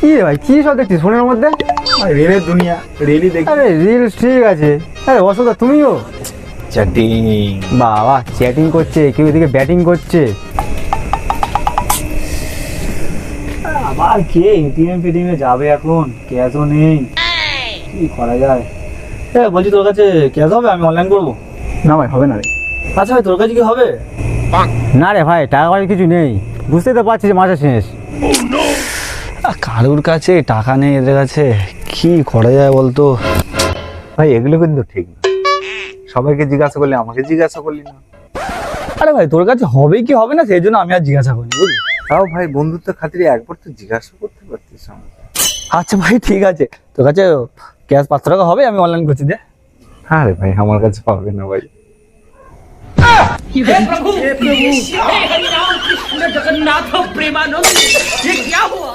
কি রে ভাই, কি সব দেখছিস ফোনের মধ্যে? রিলের দুনিয়া, রিলই দেখি। আরে রিলস ঠিক আছে, আরে বসন্ত তুমিও? চ্যাটিং। বাবা চ্যাটিং করছে, কেউ এদিকে ব্যাটিং করছে। আবার কে এটিএম ফেটিএমে যাবে এখন? ক্যাশও নেই, কি করা যায়? বলছি তোর কাছে ক্যাশ হবে? আমি অনলাইন করবো। না ভাই হবে না রে। আচ্ছা ভাই, তোর কাছে কি হবে? না রে ভাই, টাকা পয়সা কিছু নেই, বুঝতেই তো পারছিস মাসের শেষ। কারোর কাছে টাকা নেই, এদের কাছে কি করা যায় বলতো? ভাই এগুলো কিন্তু ঠিক না, সবাইকে জিজ্ঞাসা করলে আমাকে জিজ্ঞাসা করলি না। আরে ভাই, তোর কাছে হবে কি হবে না সেই জন্য আমি আর জিজ্ঞাসা করিনি, বুঝলি? তাও ভাই বন্ধুত্ব খাতিরে একবার তো জিজ্ঞাসা করতে পারতিস আমাকে। আচ্ছা ভাই ঠিক আছে, তোর কাছে ক্যাশ 500 টাকা হবে? আমি অনলাইন করছি, দে। হ্যাঁ রে ভাই, আমার কাছে পাবে না ভাই। हे प्रभु हे हरि राम कृष्ण जगन्नाथ प्रेमानंद ये क्या हुआ?